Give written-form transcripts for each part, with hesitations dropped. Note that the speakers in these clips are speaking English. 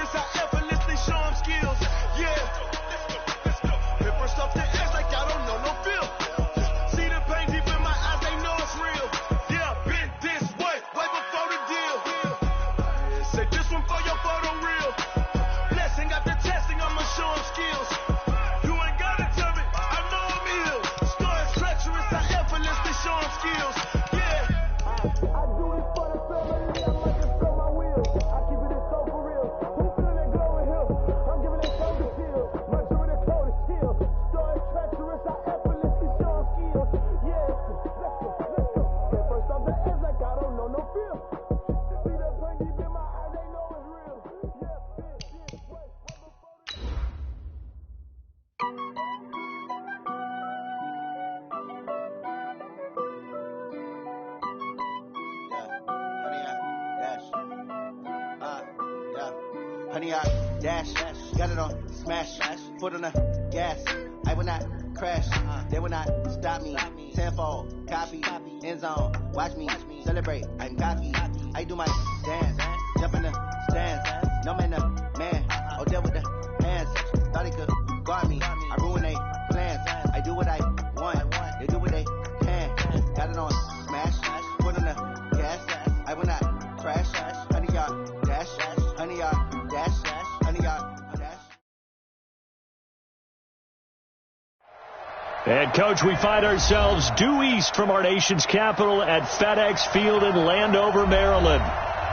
treacherous, I effortlessly show them skills. Yeah. Hit first off the edge like I don't know no feel. See the pain deep in my eyes, they know it's real. Yeah, been this way before the deal. Say this one for your photo reel. Blessing after testing, I'ma show them skills. You ain't gotta tell me, I know I'm ill. Stories treacherous, I effortlessly show them skills. Yeah. I do it for the family, I might just throw my wheel. I keep it so for real. Who feeling that glowing hill? I'm giving it so to chill. My dream the cold is chill. Stories treacherous, I effortlessly show them skills. Yeah. Let's go. Get first off the edge like I don't know no feel. See the pain deep in my eyes, they know it's real. Yeah, this way before the Honey, I dash, got it on smash, foot on the gas. I will not crash, they will not stop me. Tenfold, copy, end zone, watch me celebrate. I'm cocky, I do my dance, jump in the stands. No man, the man, oh deal with the hands. Thought he could guard me, I ruin they plans. I do what I want, they do what they can. Got it on smash, foot on the gas. I will not crash, honey, y'all dash, honey, y'all dash, honey, y'all dash. And, Coach, we find ourselves due east from our nation's capital at FedEx Field in Landover, Maryland.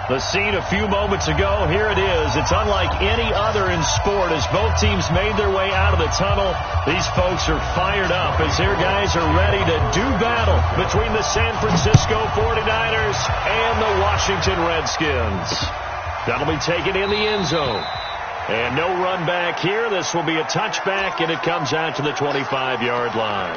The scene a few moments ago, here it is. It's unlike any other in sport as both teams made their way out of the tunnel. These folks are fired up as their guys are ready to do battle between the San Francisco 49ers and the Washington Redskins. That'll be taken in the end zone. And no run back here. This will be a touchback, and it comes out to the 25-yard line.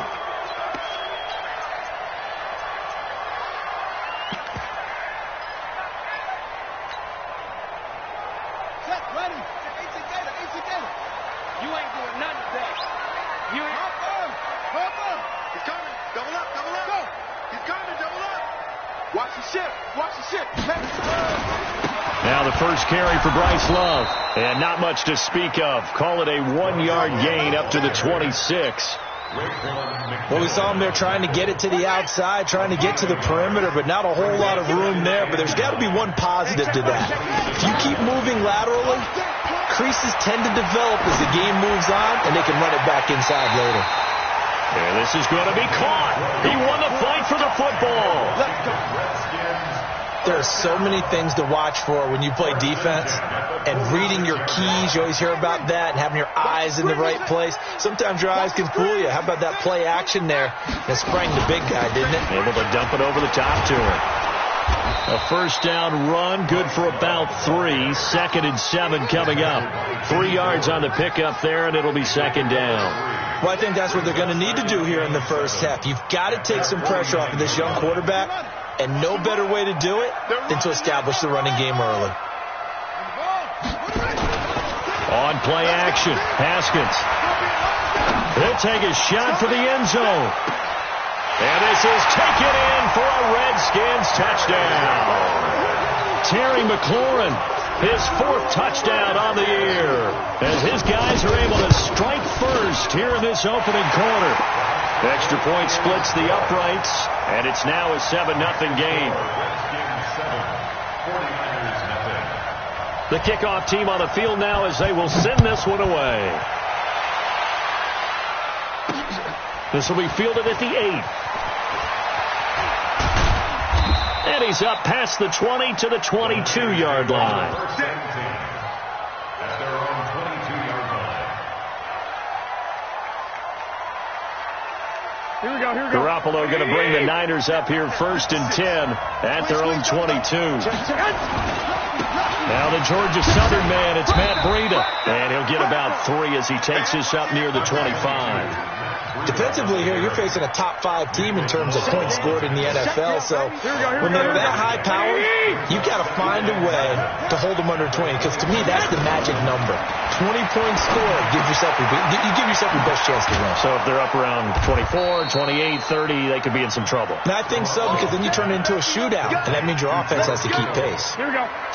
Set, ready. Easy gator. You ain't doing nothing today. You ain't. Hop on. He's coming. Double up. Go. He's coming. Double up. Watch the ship. Now the first carry for Bryce Love. And not much to speak of. Call it a 1-yard gain up to the 26. Well, we saw him there trying to get it to the outside, trying to get to the perimeter, but not a whole lot of room there. But there's got to be one positive to that. If you keep moving laterally, creases tend to develop as the game moves on, and they can run it back inside later. And this is going to be caught. He won the fight for the football. There are so many things to watch for when you play defense, and reading your keys, you always hear about that, and having your eyes in the right place. Sometimes your eyes can fool you. How about that play action there? That sprang the big guy, didn't it? Able to dump it over the top to him. A first down run, good for about 3. 2nd and 7 coming up. 3 yards on the pickup there, and it'll be 2nd down. Well, I think that's what they're going to need to do here in the first half. You've got to take some pressure off of this young quarterback, and no better way to do it than to establish the running game early. On play action, Haskins. He'll take a shot for the end zone. And this is taken in for a Redskins touchdown. Terry McLaurin, his 4th touchdown on the year, as his guys are able to strike first here in this opening quarter. Extra point splits the uprights, and it's now a 7-0 game. The kickoff team on the field now as they will send this one away. This will be fielded at the 8. And he's up past the 20 to the 22-yard line. Here we go. Garoppolo going to bring the Niners up here 1st and 10 at their own 22. Now the Georgia Southern man, it's Matt Breida. And he'll get about 3 as he takes this up near the 25. The defensively here, you're facing a top 5 team in terms of points scored in the NFL. So when they're that high powered, you got to find a way to hold them under 20. Because to me, that's the magic number. 20 points scored, you give yourself your best chance to win. So if they're up around 24, 28, 30, they could be in some trouble. And I think so, because then you turn it into a shootout, and that means your offense has to keep pace.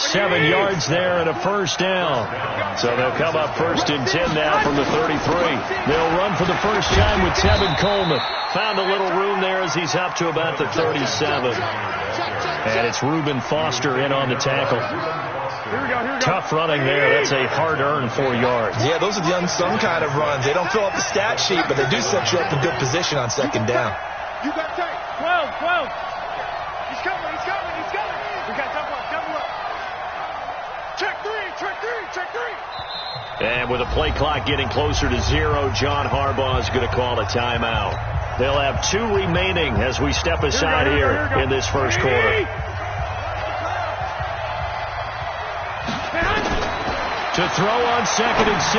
7 yards there and a first down. So they'll come up first and 10 now from the 33. They'll run for the first time with Tevin Coleman. Found a little room there as he's up to about the 37. And it's Reuben Foster in on the tackle. Tough running there. That's a hard-earned 4 yards. Yeah, those are the unsung kind of runs. They don't fill up the stat sheet, but they do set you up in good position on second down. You got tape. 12. He's coming. We got double up. Check three. And with the play clock getting closer to 0, John Harbaugh is going to call a timeout. They'll have 2 remaining as we step aside here in this first quarter. To throw on 2nd and 6.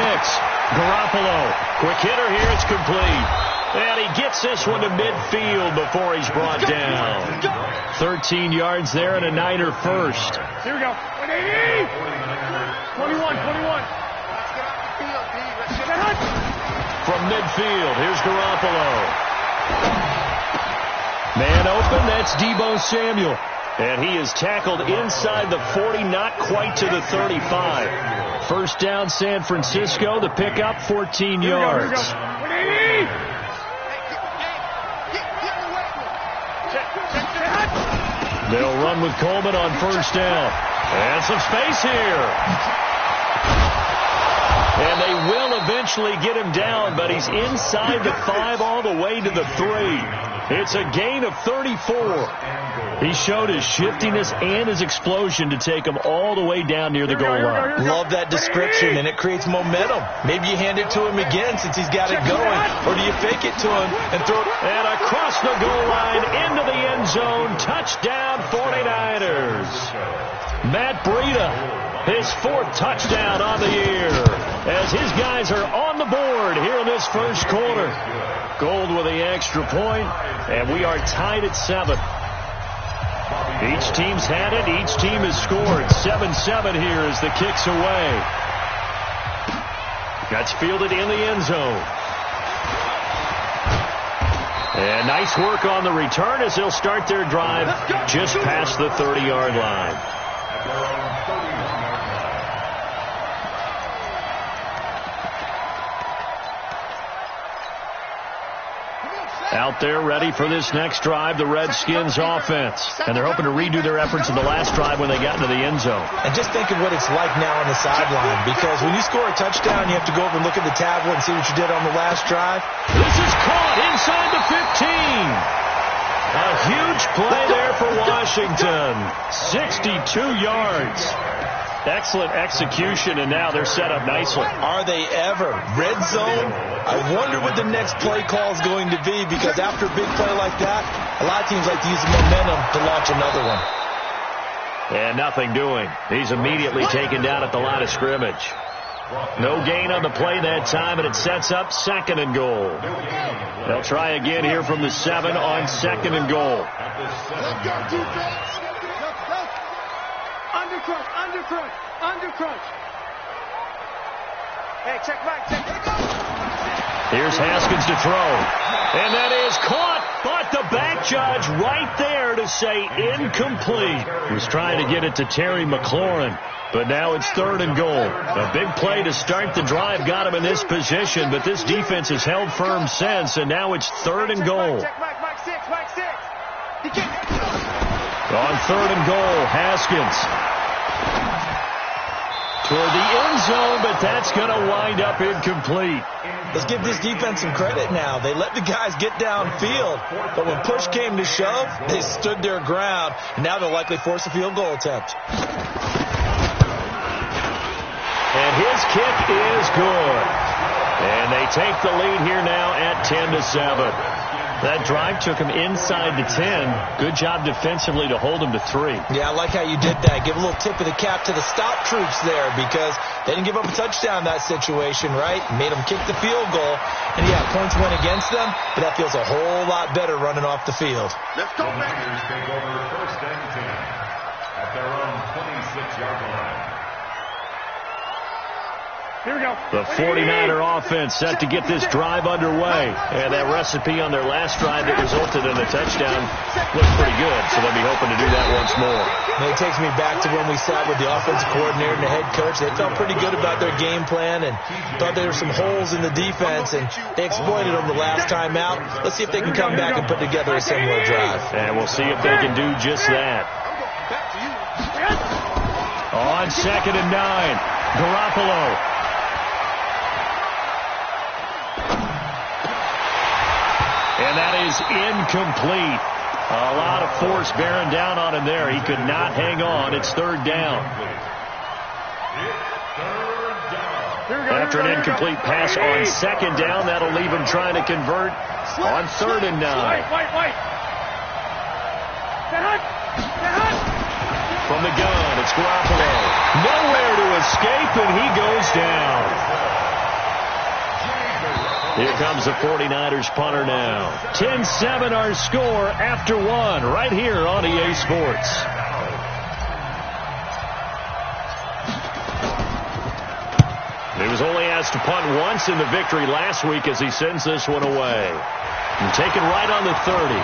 Garoppolo. Quick hitter here. It's complete. And he gets this one to midfield before he's brought down. 13 yards there and a Niner first. Here we go. 21. From midfield, here's Garoppolo. Man open, that's Deebo Samuel. And he is tackled inside the 40, not quite to the 35. First down, San Francisco. The pickup, 14 yards. They'll run with Coleman on first down. And some space here. And they will eventually get him down, but he's inside the 5 all the way to the 3. It's a gain of 34. He showed his shiftiness and his explosion to take him all the way down near the goal line. Love that description, and it creates momentum. Maybe you hand it to him again since he's got it going, or do you fake it to him and throw it? And across the goal line into the end zone. Touchdown 49ers. Matt Breida, his 4th touchdown on the year, as his guys are on the board here in this first quarter. Gold with the extra point, and we are tied at 7. Each team's had it. Each team has scored. 7-7 here as the kick's away. That's fielded in the end zone. And nice work on the return as they'll start their drive just past the 30-yard line. Out there ready for this next drive, the Redskins offense. And they're hoping to redo their efforts in the last drive when they got into the end zone. And just think of what it's like now on the sideline, because when you score a touchdown, you have to go over and look at the tablet and see what you did on the last drive. This is caught inside the 15. A huge play there for Washington. 62 yards. Excellent execution, and now they're set up nicely. Are they ever? Red zone? I wonder what the next play call is going to be, because after a big play like that, a lot of teams like to use the momentum to launch another one. And nothing doing. He's immediately taken down at the line of scrimmage. No gain on the play that time, and it sets up 2nd and goal. They'll try again here from the 7 on 2nd and goal. Let's go, defense. Undercrunch. Hey, check back. Here's Haskins to throw. And that is caught, but the back judge right there to say incomplete. He was trying to get it to Terry McLaurin, but now it's 3rd and goal. A big play to start the drive got him in this position, but this defense has held firm since, and now it's 3rd and goal. Check Mike 6. On 3rd and goal, Haskins toward the end zone, but that's going to wind up incomplete. Let's give this defense some credit now. They let the guys get downfield, but when push came to shove, they stood their ground. Now they'll likely force a field goal attempt. And his kick is good. And they take the lead here now at 10-7. That drive took him inside the 10. Good job defensively to hold him to 3. Yeah, I like how you did that. Give a little tip of the cap to the stop troops there because they didn't give up a touchdown in that situation, right? Made them kick the field goal. And, yeah, points went against them, but that feels a whole lot better running off the field. Let's go, man. Take over 1st and 10 at their own 26-yard line. Here we go. The 49er offense set to get this drive underway. And that recipe on their last drive that resulted in a touchdown looked pretty good, so they'll be hoping to do that once more. And it takes me back to when we sat with the offensive coordinator and the head coach. They felt pretty good about their game plan and thought there were some holes in the defense, and they exploited them the last time out. Let's see if they can come back and put together a similar drive. And we'll see if they can do just that. On 2nd and 9, Garoppolo. And that is incomplete. A lot of force bearing down on him there. He could not hang on. It's 3rd down. After an incomplete pass on 2nd down, that'll leave him trying to convert on 3rd and 9. From the gun, it's Garoppolo. Nowhere to escape, and he goes down. Here comes the 49ers punter now. 10-7 our score after 1 right here on EA Sports. He was only asked to punt once in the victory last week as he sends this one away. And taken right on the 30.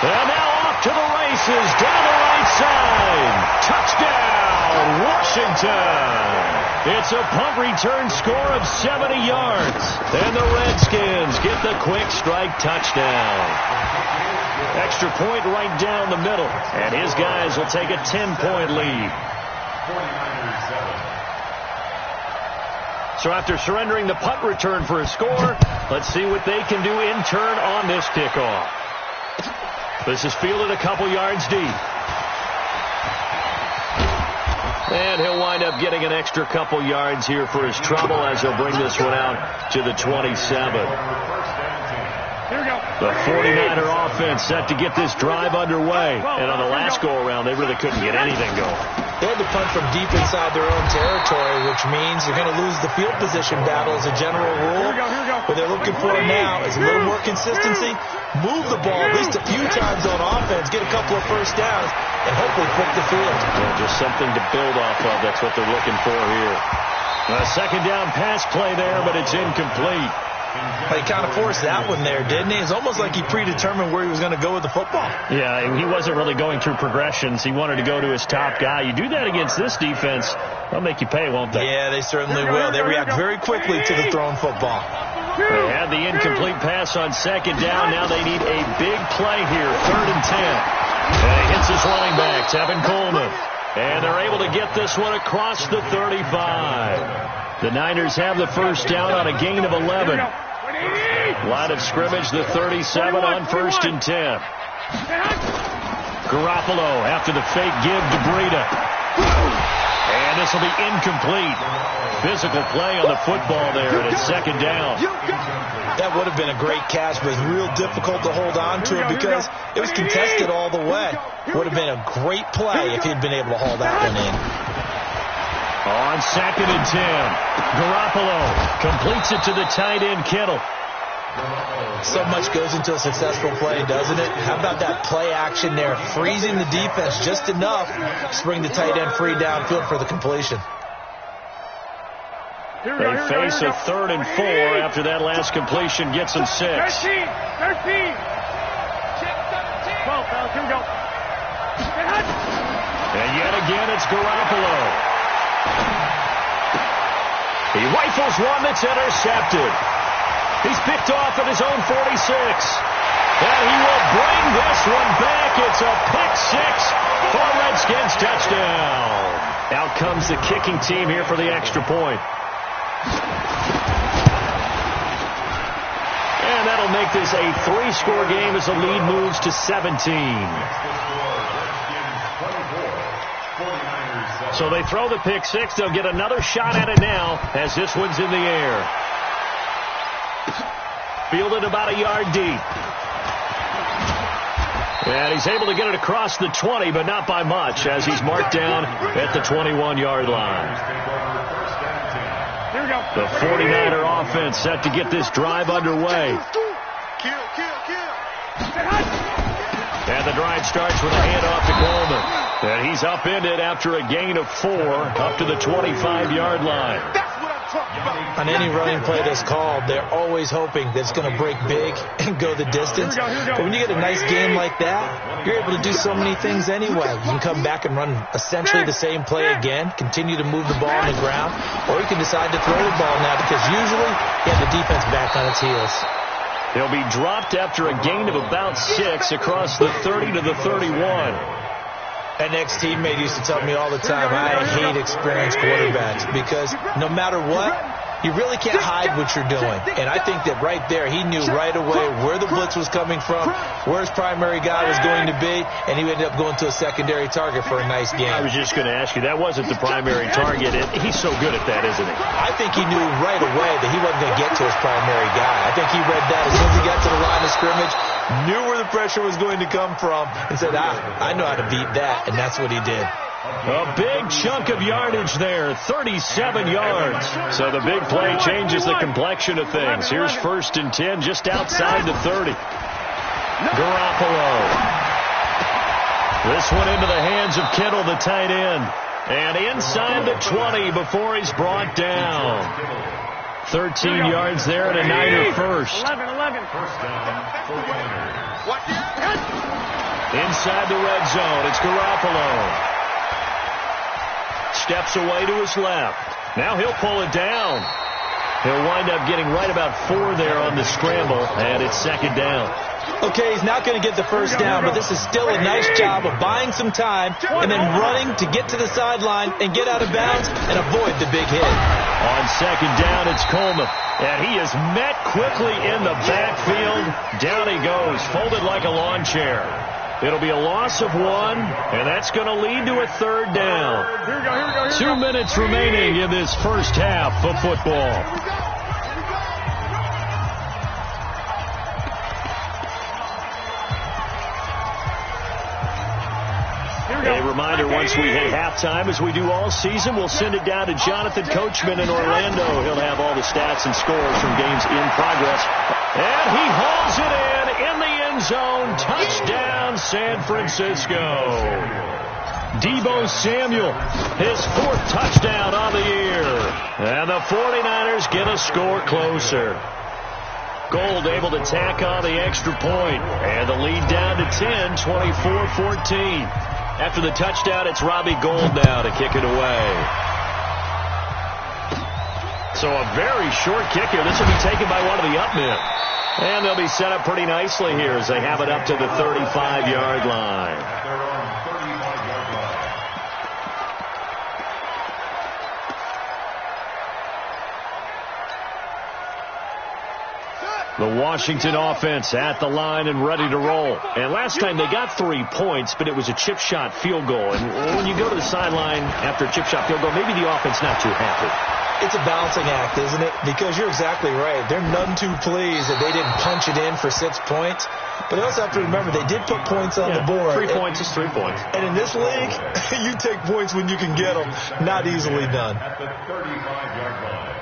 And now off to the races down the right side. Touchdown! Washington. It's a punt return score of 70 yards. And the Redskins get the quick strike touchdown. Extra point right down the middle. And his guys will take a 10-point lead. So after surrendering the punt return for a score, let's see what they can do in turn on this kickoff. This is fielded a couple yards deep. And he'll wind up getting an extra couple yards here for his trouble as he'll bring this one out to the 27. Here we go. The 49er offense set to get this drive underway. And on the last go-around, they really couldn't get anything going. They had to punt from deep inside their own territory, which means they're going to lose the field position battle as a general rule. What they're looking for now is a little more consistency, move the ball at least a few times on offense, get a couple of first downs, and hopefully flip the field. Yeah, just something to build off of. That's what they're looking for here. A 2nd down pass play there, but it's incomplete. He kind of forced that one there, didn't he? It's almost like he predetermined where he was going to go with the football. Yeah, he wasn't really going through progressions. He wanted to go to his top guy. You do that against this defense, they'll make you pay, won't they? Yeah, they certainly will. They react very quickly to the thrown football. They had the incomplete pass on 2nd down. Now they need a big play here, 3rd and 10. And he hits his running back, Tevin Coleman. And they're able to get this one across the 35. The Niners have the first down on a gain of 11. Line of scrimmage, the 37 on 1st and 10. Garoppolo after the fake give to Breida. And this will be incomplete. Physical play on the football there, and it's 2nd down. That would have been a great catch, but it was real difficult to hold on to it because it was contested all the way. Would have been a great play if he'd been able to haul that one in. On 2nd and 10, Garoppolo completes it to the tight end, Kittle. So much goes into a successful play, doesn't it? How about that play action there, freezing the defense just enough to bring the tight end free downfield for the completion. They face a 3rd and 4 after that last completion gets them 6. 13. 12, here we go. And yet again, it's Garoppolo. He rifles one that's intercepted. He's picked off at his own 46. And he will bring this one back. It's a pick 6 for the Redskins touchdown. Out comes the kicking team here for the extra point. And that'll make this a 3-score game as the lead moves to 17. 49ers So they throw the pick six. They'll get another shot at it now as this one's in the air. Fielded about a yard deep. And he's able to get it across the 20, but not by much, as he's marked down at the 21-yard line. The 49er offense set to get this drive underway. And the drive starts with a handoff to Coleman. And he's upended after a gain of 4 up to the 25-yard line. On any running play that's called, they're always hoping that it's going to break big and go the distance. But when you get a nice game like that, you're able to do so many things anyway. You can come back and run essentially the same play again, continue to move the ball on the ground, or you can decide to throw the ball now because usually you have the defense back on its heels. He'll be dropped after a gain of about 6 across the 30 to the 31. An ex-teammate used to tell me all the time, I hate experienced quarterbacks because no matter what, you really can't hide what you're doing. And I think that right there, he knew right away where the blitz was coming from, where his primary guy was going to be, and he ended up going to a secondary target for a nice game. I was just going to ask you, that wasn't the primary target. He's so good at that, isn't he? I think he knew right away that he wasn't going to get to his primary guy. I think he read that as soon as he got to the line of scrimmage, knew where the pressure was going to come from, and said, I know how to beat that, and that's what he did. A big chunk of yardage there, 37 yards. So the big play changes the complexion of things. Here's 1st and 10 just outside the 30. Garoppolo. This one into the hands of Kittle, the tight end. And inside the 20 before he's brought down. 13 yards there and a Niner first. 11. Inside the red zone, it's Garoppolo. Steps away to his left. Now he'll pull it down. He'll wind up getting right about 4 there on the scramble, and it's 2nd down. Okay, he's not going to get the first down, but this is still a nice job of buying some time and then running to get to the sideline and get out of bounds and avoid the big hit. On 2nd down, it's Coleman. And he is met quickly in the backfield. Down he goes, folded like a lawn chair. It'll be a loss of 1, and that's going to lead to a 3rd down. 2 minutes remaining in this first half of football. A reminder, once we hit halftime, as we do all season, we'll send it down to Jonathan Coachman in Orlando. He'll have all the stats and scores from games in progress. And he hauls it in the end zone. Touchdown, San Francisco. Deebo Samuel, his 4th touchdown on the year. And the 49ers get a score closer. Gold able to tack on the extra point. And the lead down to 10, 24-14. After the touchdown, it's Robbie Gould now to kick it away. So a very short kick here. This will be taken by one of the up men. And they'll be set up pretty nicely here as they have it up to the 35-yard line. The Washington offense at the line and ready to roll. And last time they got 3 points, but it was a chip shot field goal. And when you go to the sideline after a chip shot field goal, maybe the offense not too happy. It's a balancing act, isn't it? Because you're exactly right. They're none too pleased that they didn't punch it in for 6 points. But they also have to remember they did put points on the board. 3 points is 3 points. And in this league, you take points when you can get them. Not easily done. At the 35-yard line.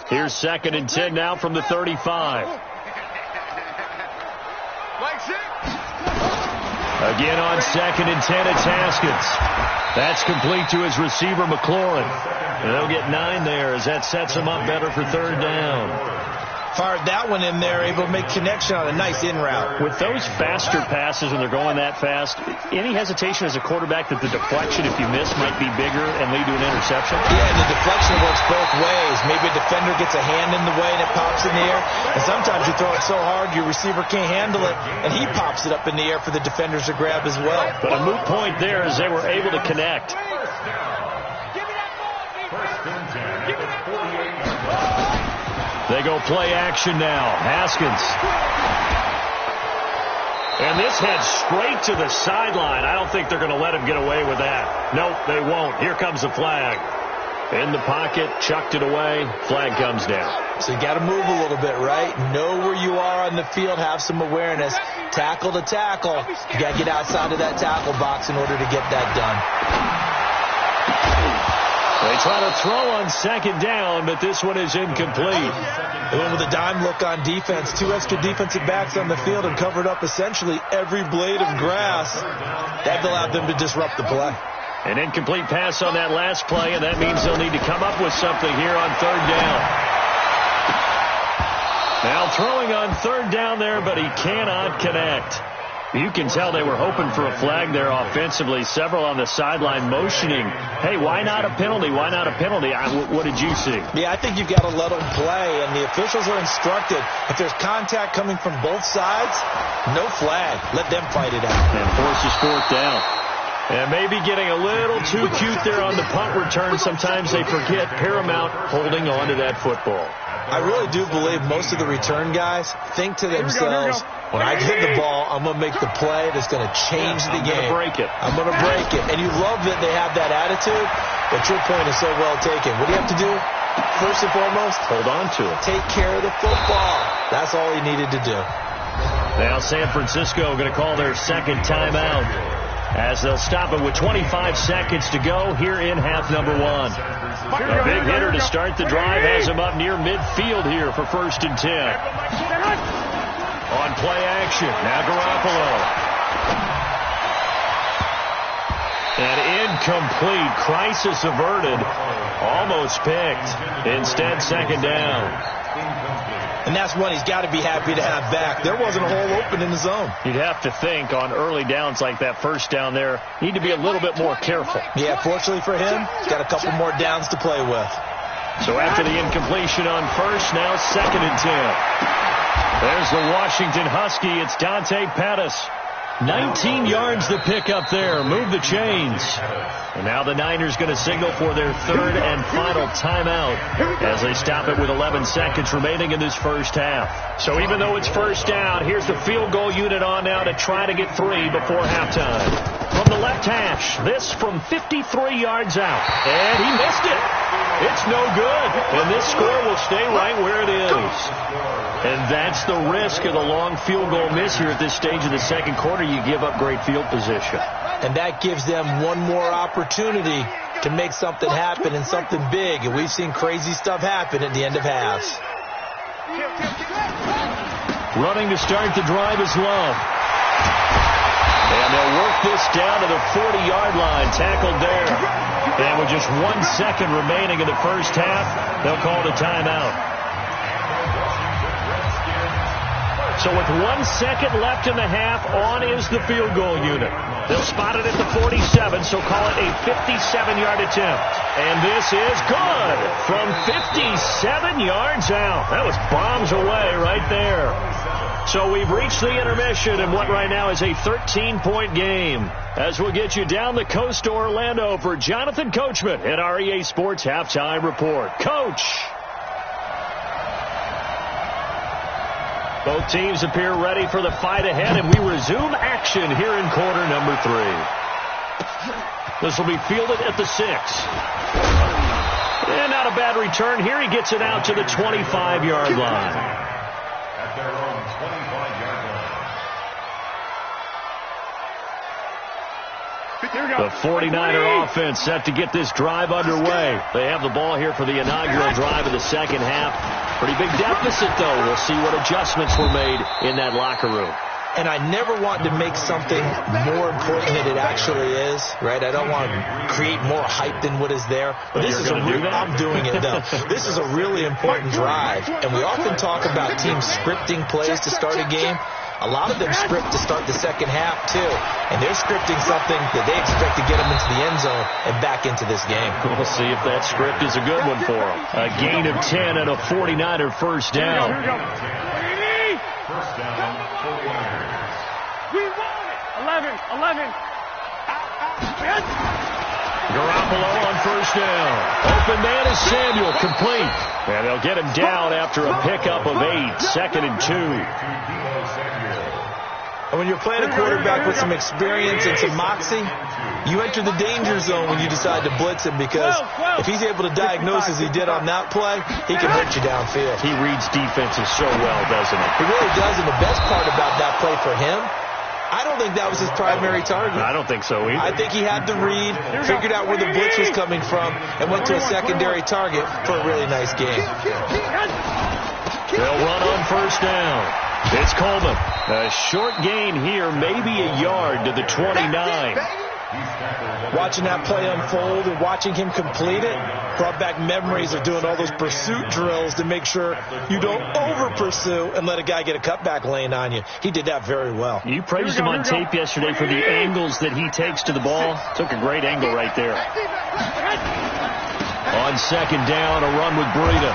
Here's 2nd and 10 now from the 35. Again on 2nd and 10, it's Haskins. That's complete to his receiver, McLaurin. And they'll get 9 there as that sets him up better for 3rd down. Fired that one in there, able to make connection on a nice in route. With those faster passes when they're going that fast, any hesitation as a quarterback that the deflection, if you miss, might be bigger and lead to an interception? Yeah, and the deflection works both ways. Maybe a defender gets a hand in the way and it pops in the air. And sometimes you throw it so hard your receiver can't handle it, and he pops it up in the air for the defenders to grab as well. But a moot point there as they were able to connect. They go play action now. Haskins. And this heads straight to the sideline. I don't think they're going to let him get away with that. Nope, they won't. Here comes the flag. In the pocket, chucked it away. Flag comes down. So you got to move a little bit, right? Know where you are on the field. Have some awareness. Tackle to tackle. You got to get outside of that tackle box in order to get that done. They try to throw on second down, but this one is incomplete. They went with a dime look on defense. 2 extra defensive backs on the field and covered up essentially every blade of grass. That allowed them to disrupt the play. An incomplete pass on that last play, and that means they'll need to come up with something here on third down. Now throwing on third down there, but he cannot connect. You can tell they were hoping for a flag there offensively. Several on the sideline motioning, hey, why not a penalty? Why not a penalty? What did you see? Yeah, I think you've got to let them play, and the officials are instructed. If there's contact coming from both sides, no flag. Let them fight it out. And forces fourth down. And maybe getting a little too cute there on the punt return. Sometimes they forget paramount holding on to that football. I really do believe most of the return guys think to themselves, when I hit the ball, I'm going to make the play that's going to change the game. I'm going to break it. I'm going to break it. And you love that they have that attitude, but your point is so well taken. What do you have to do? First and foremost, hold on to it. Take care of the football. That's all he needed to do. Now San Francisco going to call their second timeout as they'll stop it with 25 seconds to go here in half number one. A big hitter to start the drive has him up near midfield here for 1st and 10. On play action, now Garoppolo. An incomplete, crisis averted, almost picked. Instead, second down. And that's one he's got to be happy to have back. There wasn't a hole open in the zone. You'd have to think on early downs like that first down there, need to be a little bit more careful. Yeah, fortunately for him, he's got a couple more downs to play with. So after the incompletion on first, now 2nd and 10. There's the Washington Husky. It's Dante Pettis. 19 yards to pick up there. Move the chains. And now the Niners going to signal for their third and final timeout as they stop it with 11 seconds remaining in this first half. So even though it's first down, here's the field goal unit on now to try to get 3 before halftime. From the left hash, this from 53 yards out. And he missed it. It's no good. And this score will stay right where it is. And that's the risk of the long field goal miss here at this stage of the second quarter. You give up great field position. And that gives them one more opportunity to make something happen and something big. And we've seen crazy stuff happen at the end of halves. Running to start the drive is Love. And they'll work this down to the 40-yard line. Tackled there. And with just 1 second remaining in the first half, they'll call it a timeout. So with 1 second left in the half, on is the field goal unit. They'll spot it at the 47, so call it a 57-yard attempt. And this is good from 57 yards out. That was bombs away right there. So we've reached the intermission in what right now is a 13-point game. As we'll get you down the coast to Orlando for Jonathan Coachman at our EA Sports Halftime Report. Coach. Both teams appear ready for the fight ahead, and we resume action here in quarter number 3. This will be fielded at the 6. And not a bad return here. He gets it out to the 25-yard line. At their own 25-yard line. The 49er offense set to get this drive underway. They have the ball here for the inaugural drive of the second half. Pretty big deficit, though. We'll see what adjustments were made in that locker room. and I never want to make something more important than it actually is, right? I don't want to create more hype than what is there. But this is I'm doing it, though. This is a really important drive, and we often talk about teams scripting plays to start a game. A lot of them script to start the second half, too. And they're scripting something that they expect to get them into the end zone and back into this game. We'll see if that script is a good one for them. A gain of 10 and a 49er first down. Here we go. First down, 49ers. We want it. 11. Garoppolo on first down. Open man is Samuel, complete. And they'll get him down after a pickup of 8, 2nd and 2. And when you're playing a quarterback with some experience and some moxie, you enter the danger zone when you decide to blitz him, because if he's able to diagnose as he did on that play, he can hurt you downfield. He reads defenses so well, doesn't he? He really does, and the best part about that play for him, I don't think that was his primary target. I don't think so either. I think he had the read, figured out where the blitz was coming from, and went to a secondary target for a really nice game. They'll run on first down. It's Coleman. A short gain here, maybe a yard to the 29. Watching that play unfold and watching him complete it brought back memories of doing all those pursuit drills to make sure you don't over-pursue and let a guy get a cutback lane on you. He did that very well. You praised him on tape yesterday for the angles that he takes to the ball. Took a great angle right there. On second down, a run with Breida.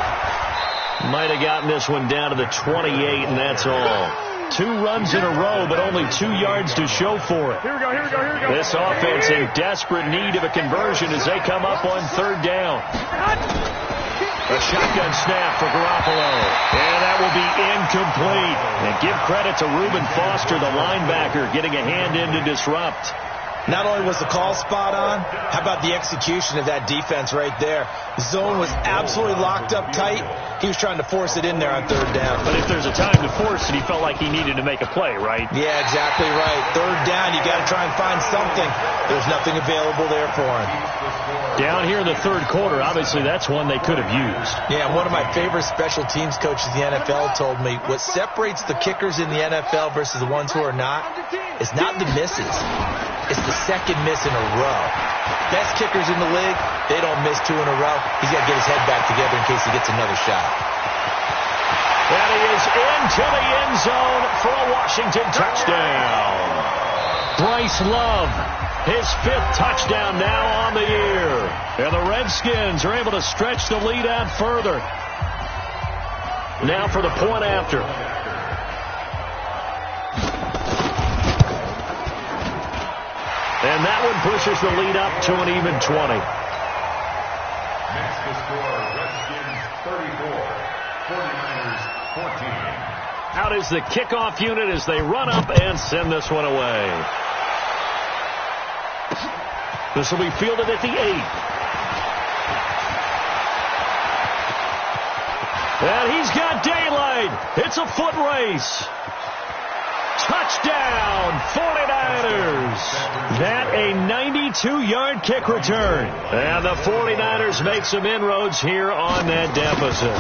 Might have gotten this one down to the 28, and that's all. 2 runs in a row, but only 2 yards to show for it. Here we go. This offense in desperate need of a conversion as they come up on third down. A shotgun snap for Garoppolo. And that will be incomplete. And give credit to Reuben Foster, the linebacker, getting a hand in to disrupt. Not only was the call spot on, how about the execution of that defense right there? The zone was absolutely locked up tight. He was trying to force it in there on third down. But if there's a time to force it, he felt like he needed to make a play, right? Yeah, exactly right. Third down, you got to try and find something. There's nothing available there for him. Down here in the third quarter, obviously that's one they could have used. Yeah, and one of my favorite special teams coaches in the NFL told me what separates the kickers in the NFL versus the ones who are not is not the misses. It's the second miss in a row. Best kickers in the league, they don't miss 2 in a row. He's got to get his head back together in case he gets another shot. And he is into the end zone for a Washington touchdown. Bryce Love, his 5th touchdown now on the year. And the Redskins are able to stretch the lead out further. Now for the point after. And that one pushes the lead up to an even 20. Next to score, Redskins 34, 49ers 14. Out is the kickoff unit as they run up and send this one away. This will be fielded at the 8. And he's got daylight. It's a foot race. Touchdown, 49ers. That a 92-yard kick return. And the 49ers make some inroads here on that deficit.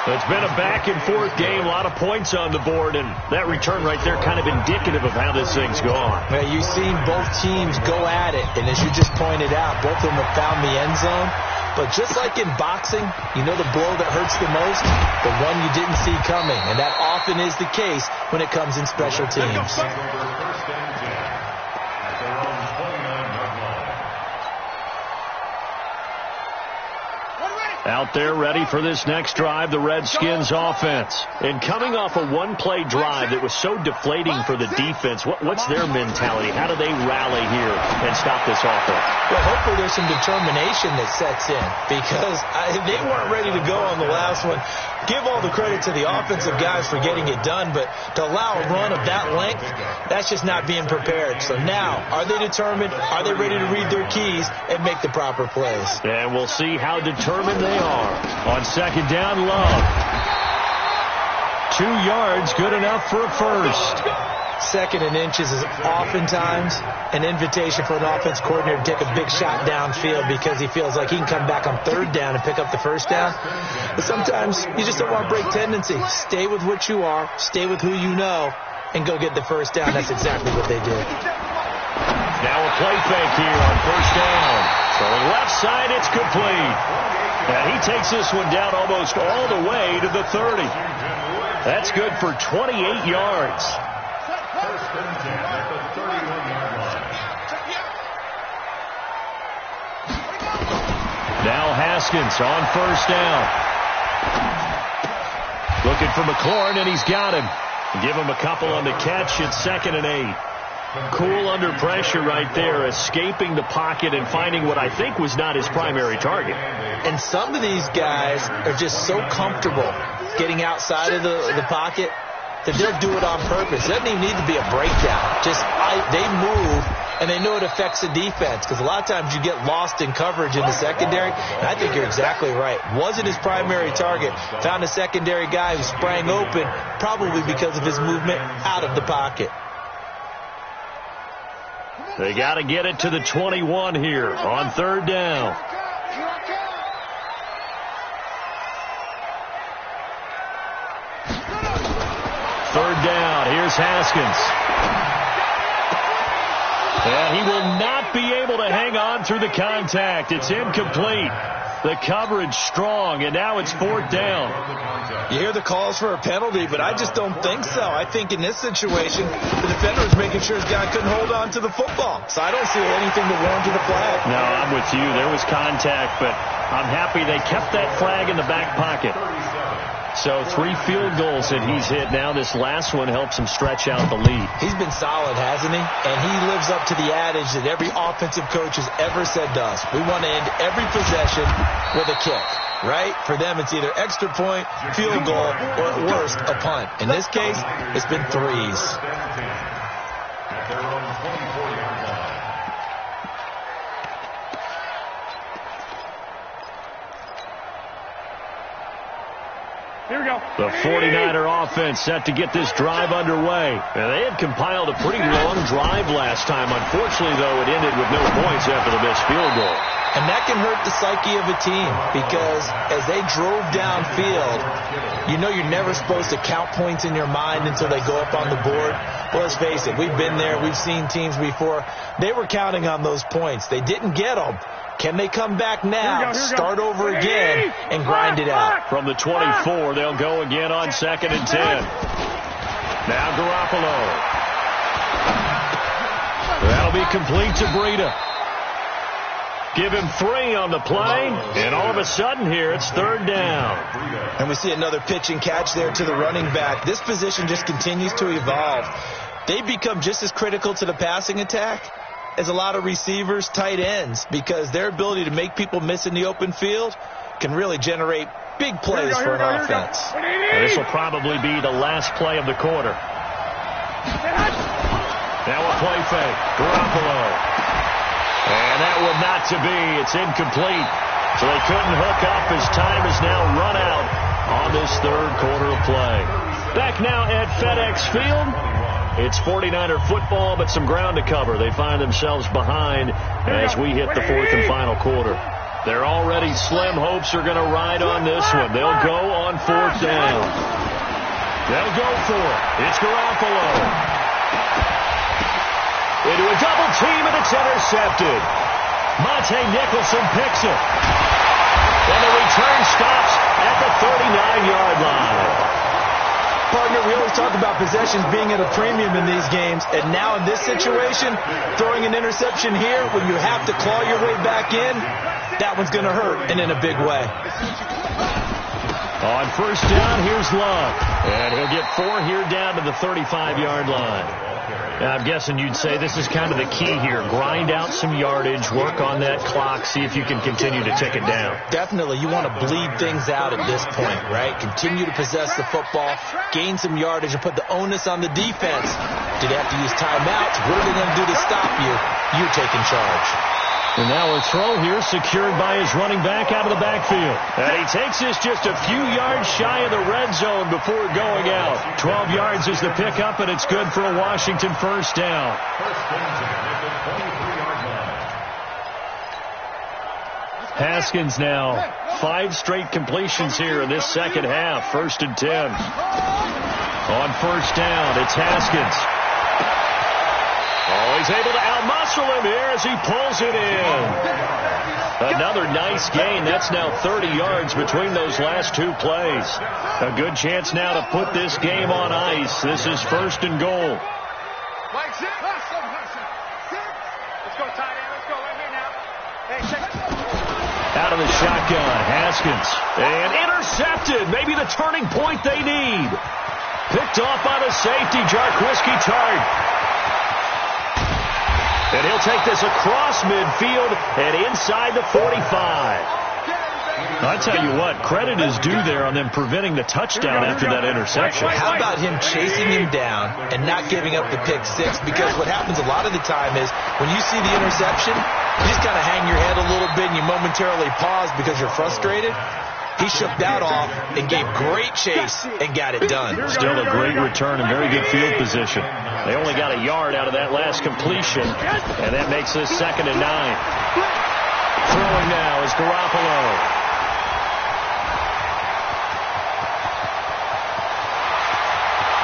It's been a back-and-forth game, a lot of points on the board, and that return right there kind of indicative of how this thing's gone. Well, you've seen both teams go at it, and as you just pointed out, both of them have found the end zone. But just like in boxing, you know the blow that hurts the most? The one you didn't see coming. And that often is the case when it comes in special teams. Out there ready for this next drive, the Redskins offense. And coming off a one-play drive that was so deflating for the defense, what's their mentality? How do they rally here and stop this offense? Well, hopefully there's some determination that sets in, because they weren't ready to go on the last one. Give all the credit to the offensive guys for getting it done, but to allow a run of that length, that's just not being prepared. So now, are they determined? Are they ready to read their keys and make the proper plays? And we'll see how determined they are. On second down, Love. 2 yards, good enough for a first. Second and inches is oftentimes an invitation for an offense coordinator to take a big shot downfield because he feels like he can come back on third down and pick up the first down. But sometimes you just don't want to break tendency. Stay with what you are, stay with who you know, and go get the first down. That's exactly what they did. Now a play fake here on first down. Throwing left side, it's complete. And he takes this one down almost all the way to the 30. That's good for 28 yards. First and 10 at the 31-yard line. Now Haskins on first down. Looking for McLaurin, and he's got him. Give him a couple on the catch. It's 2nd and 8. Cool under pressure right there, escaping the pocket and finding what I think was not his primary target. And some of these guys are just so comfortable getting outside of the pocket that they'll do it on purpose. It doesn't even need to be a breakdown. They move, and they know it affects the defense because a lot of times you get lost in coverage in the secondary, and I think you're exactly right. Wasn't his primary target. Found a secondary guy who sprang open, probably because of his movement out of the pocket. They got to get it to the 21 here on third down. Third down. Here's Haskins. And he will not be able to hang on through the contact. It's incomplete. The coverage strong, and now it's 4th down. You hear the calls for a penalty, but I just don't think so. I think in this situation, the defender was making sure his guy couldn't hold on to the football. So I don't see anything to warrant a flag. No, I'm with you. There was contact, but I'm happy they kept that flag in the back pocket. So 3 field goals that he's hit now. This last one helps him stretch out the lead. He's been solid, hasn't he? And he lives up to the adage that every offensive coach has ever said to us. We want to end every possession with a kick, right? For them, it's either extra point, field goal, or at worst, a punt. In this case, it's been 3s. At their own 24-yard line. Here we go. The 49er offense set to get this drive underway. And they had compiled a pretty long drive last time. Unfortunately, though, it ended with no points after the missed field goal. And that can hurt the psyche of a team because as they drove downfield, you know you're never supposed to count points in your mind until they go up on the board. Well, let's face it, we've been there. We've seen teams before. They were counting on those points. They didn't get them. Can they come back now, start over again, and grind it out? From the 24, they'll go again on 2nd and 10. Now Garoppolo. That'll be complete to Breida. Give him 3 on the play, and all of a sudden here it's 3rd down. And we see another pitch and catch there to the running back. This position just continues to evolve. They become just as critical to the passing attack as a lot of receivers, tight ends, because their ability to make people miss in the open field can really generate big plays for an offense. This will probably be the last play of the quarter. Now a play fake. Garoppolo. And that will not to be. It's incomplete. So they couldn't hook up as time is now run out on this 3rd quarter of play. Back now at FedEx Field. It's 49er football, but some ground to cover. They find themselves behind as we hit the 4th and final quarter. They're already slim hopes are going to ride on this one. They'll go on 4th down. They'll go for it. It's Garoppolo. Into a double team, and it's intercepted. Monte Nicholson picks it. And the return stops at the 39-yard line. Partner, we always talk about possessions being at a premium in these games, and now in this situation, throwing an interception here when you have to claw your way back in, that one's going to hurt, and in a big way. On 1st down, here's Love. And he'll get 4 here down to the 35-yard line. And I'm guessing you'd say this is kind of the key here. Grind out some yardage, work on that clock, see if you can continue to tick it down. Definitely. You want to bleed things out at this point, right? Continue to possess the football, gain some yardage, and put the onus on the defense. Do they have to use timeouts? What are they going to do to stop you? You're taking charge. And now a throw here secured by his running back out of the backfield. And he takes this just a few yards shy of the red zone before going out. 12 yards is the pickup, and it's good for a Washington first down. Haskins now 5 straight completions here in this second half. 1st and 10. On first down, it's Haskins. Oh, he's able to outmuscle him here as he pulls it in. Another nice gain. That's now 30 yards between those last 2 plays. A good chance now to put this game on ice. This is 1st and goal. Let's go, tight end. Let's go right here now. Hey, check it. Out of the shotgun, Haskins. And intercepted. Maybe the turning point they need. Picked off by the safety, Jarquiski Tart. And he'll take this across midfield and inside the 45. I tell you what, credit is due there on them preventing the touchdown after that interception. How about him chasing him down and not giving up the pick six? Because what happens a lot of the time is when you see the interception, you just kind of hang your head a little bit and you momentarily pause because you're frustrated. He shook that off and gave great chase and got it done. Still a great return and very good field position. They only got a yard out of that last completion, and that makes this 2nd and 9. Throwing now is Garoppolo.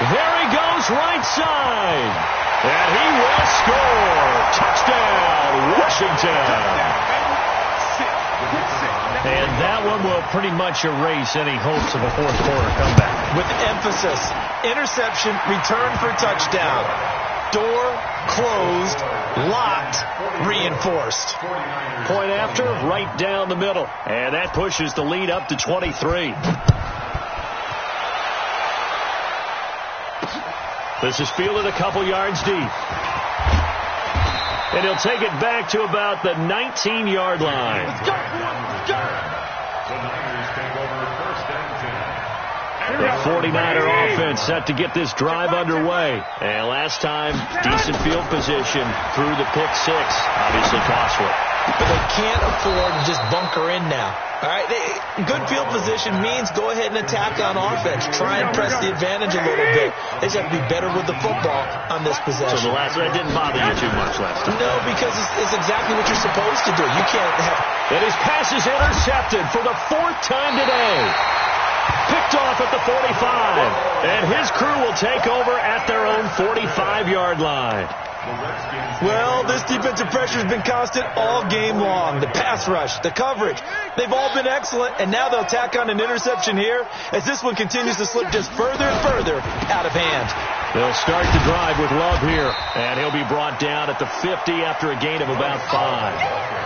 There he goes, right side. And he will score. Touchdown, Washington. And that one will pretty much erase any hopes of a fourth quarter comeback. With emphasis, interception, return for touchdown. Door closed, locked, reinforced. Point after, right down the middle. And that pushes the lead up to 23. This is fielded a couple yards deep. And he'll take it back to about the 19-yard line. The 49er offense set to get this drive underway. And last time, decent field position through the pick six. Obviously costly. But they can't afford to just bunker in now. All right, good field position means go ahead and attack on offense. Try and press the advantage a little bit. They just have to be better with the football on this possession. So that didn't bother you too much last time? No, because it's exactly what you're supposed to do. You can't have... And his pass is intercepted for the 4th time today. Picked off at the 45. And his crew will take over at their own 45-yard line. Well, this defensive pressure has been constant all game long. The pass rush, the coverage, they've all been excellent, and now they'll tack on an interception here as this one continues to slip just further and further out of hand. They'll start the drive with Love here, and he'll be brought down at the 50 after a gain of about 5.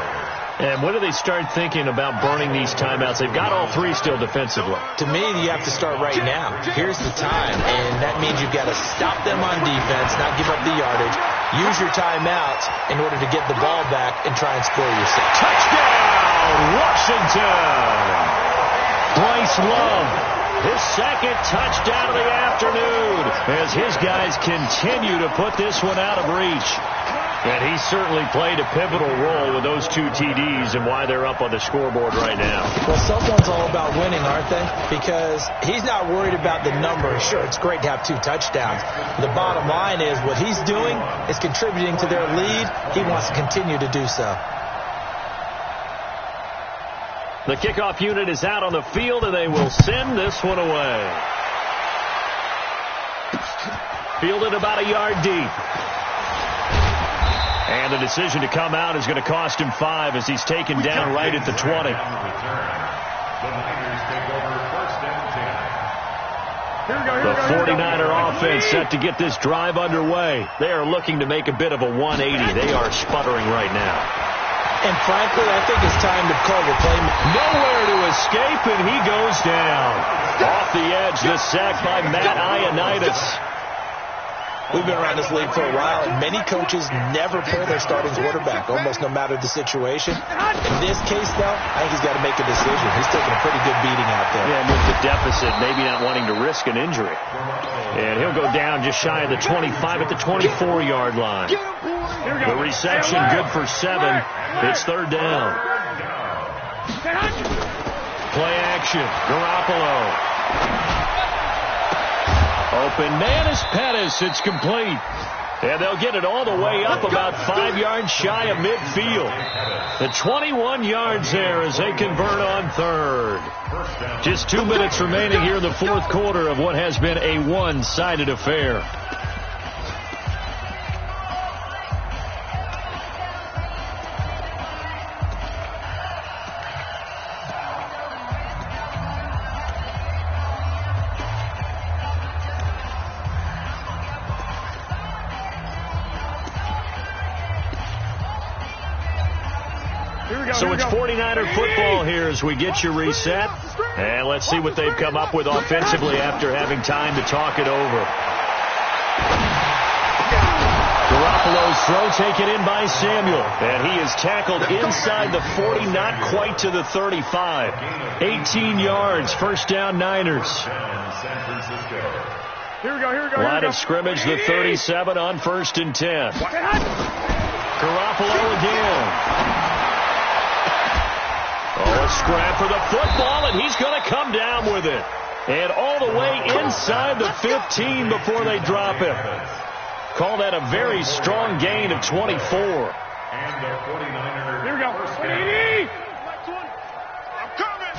And when do they start thinking about burning these timeouts? They've got all 3 still defensively. To me, you have to start right now. Here's the time, and that means you've got to stop them on defense, not give up the yardage. Use your timeouts in order to get the ball back and try and score yourself. Touchdown, Washington! Bryce Love, his 2nd touchdown of the afternoon as his guys continue to put this one out of reach. And he certainly played a pivotal role with those 2 TDs and why they're up on the scoreboard right now. Well, someone's all about winning, aren't they? Because he's not worried about the number. Sure, it's great to have 2 touchdowns. The bottom line is what he's doing is contributing to their lead. He wants to continue to do so. The kickoff unit is out on the field, and they will send this one away. Fielded about a yard deep. And the decision to come out is going to cost him 5 as he's taken down right at the 20. The 49er offense set to get this drive underway. They are looking to make a bit of a 180. They are sputtering right now. And frankly, I think it's time to call the play. Nowhere to escape, and he goes down. Off the edge, the sack by Matt Ioannidis. We've been around this league for a while, and many coaches never pull their starting quarterback, almost no matter the situation. In this case, though, I think he's got to make a decision. He's taking a pretty good beating out there. Yeah, and with the deficit, maybe not wanting to risk an injury. And he'll go down just shy of the 25 at the 24-yard line. The reception good for 7. It's third down. Play action. Garoppolo. Open man is Pettis. It's complete. And they'll get it all the way up about 5 yards shy of midfield. The 21 yards there as they convert on third. Just 2 minutes remaining here in the fourth quarter of what has been a one-sided affair. So it's 49er football here as we get you reset. And let's see what they've come up with offensively after having time to talk it over. Garoppolo's throw taken in by Samuel. And he is tackled inside the 40, not quite to the 35. 18 yards, first down Niners. Here we go. Line of scrimmage, the 37 on 1st and 10. Garoppolo again. Oh, a scrap for the football, and he's going to come down with it. And all the way inside the 15 before they drop him. Call that a very strong gain of 24. Here we go. I'm coming.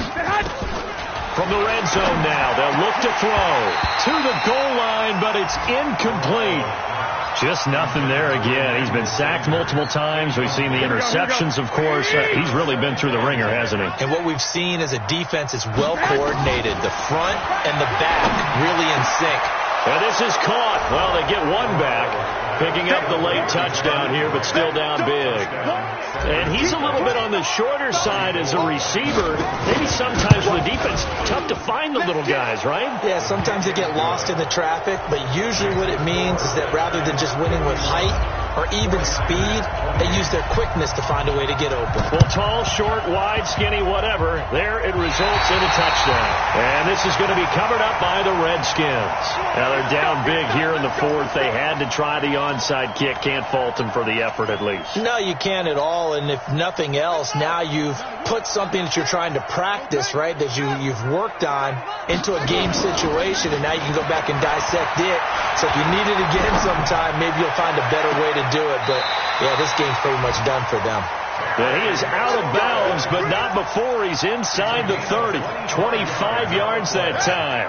From the red zone now, they'll look to throw to the goal line, but it's incomplete. Just nothing there again. He's been sacked multiple times. We've seen the interceptions, of course. He's really been through the ringer, hasn't he? And what we've seen is a defense is well coordinated. The front and the back really in sync. And this is caught. Well, they get one back, picking up the late touchdown here, but still down big. And he's a little bit on the shorter side as a receiver. Maybe sometimes for the defense, tough to find the little guys, right? Yeah, sometimes they get lost in the traffic, but usually what it means is that rather than just winning with height or even speed, they use their quickness to find a way to get open. Well, tall, short, wide, skinny, whatever, there it results in a touchdown. And this is going to be covered up by the Redskins. Now they're down big here in the fourth. They had to try the onside kick. Can't fault them for the effort at least. No, you can't at all. And if nothing else, now you've put something that you're trying to practice, right, that you've worked on into a game situation, and now you can go back and dissect it. So if you need it again sometime, maybe you'll find a better way to do it. But, yeah, this game's pretty much done for them. But he is out of bounds, but not before he's inside the 30. 25 yards that time.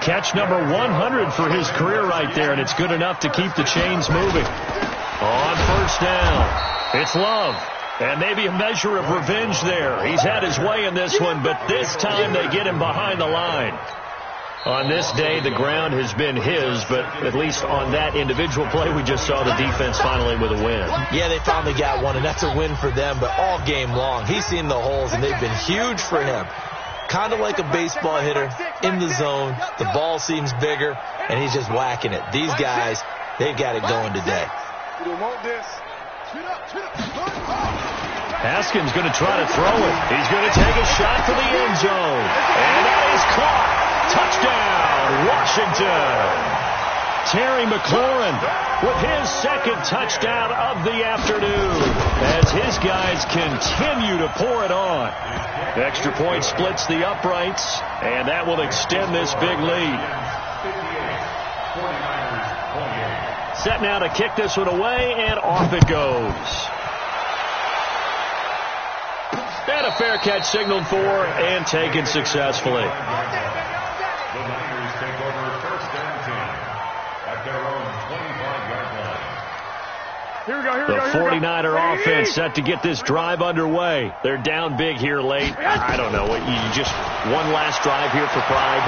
Catch number 100 for his career right there, and it's good enough to keep the chains moving. On first down, it's Love. And maybe a measure of revenge there. He's had his way in this one, but this time they get him behind the line. On this day, the ground has been his, but at least on that individual play, we just saw the defense finally with a win. Yeah, they finally got one, and that's a win for them, but all game long, he's seen the holes, and they've been huge for him. Kind of like a baseball hitter in the zone. The ball seems bigger, and he's just whacking it. These guys, they've got it going today. Haskins going to try to throw it. He's going to take a shot for the end zone. And that is caught. Touchdown, Washington. Terry McLaurin with his second touchdown of the afternoon as his guys continue to pour it on. The extra point splits the uprights, and that will extend this big lead. Set now to kick this one away, and off it goes. And a fair catch signaled for and taken successfully. The Niners take over first and 10 at their own 25-yard line. The 49er offense set to get this drive underway. They're down big here late. I don't know. You just one last drive here for pride?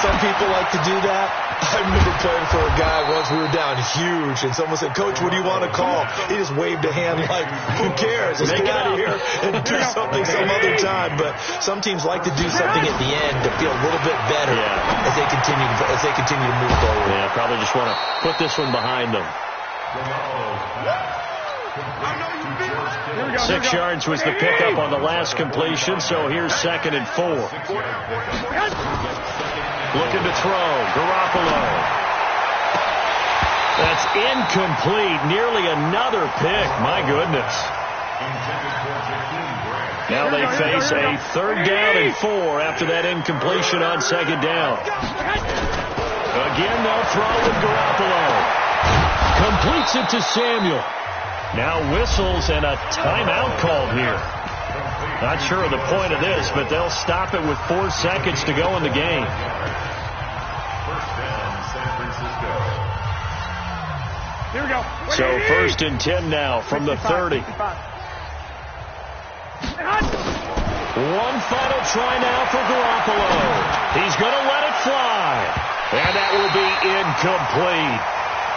Some people like to do that. I remember playing for a guy once. We were down huge, and someone said, "Coach, what do you want to call?" He just waved a hand like, "Who cares? Let's get out of here and do something some other time." But some teams like to do something at the end to feel a little bit better as they continue to move forward. Yeah, probably just want to put this one behind them. 6 yards was the pickup on the last completion, so here's 2nd and 4. Looking to throw, Garoppolo. That's incomplete. Nearly another pick. My goodness. Now they face a 3rd down and 4 after that incompletion on 2nd down. Again, they'll throw with Garoppolo. Completes it to Samuel. Now whistles and a timeout called here. Not sure of the point of this, but they'll stop it with 4 seconds to go in the game. First down, San Francisco. Here we go. So 1st and 10 now from the 30. One final try now for Garoppolo. He's going to let it fly. And that will be incomplete.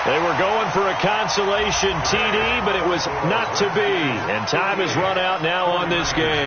They were going for a consolation TD, but it was not to be. And time has run out now on this game.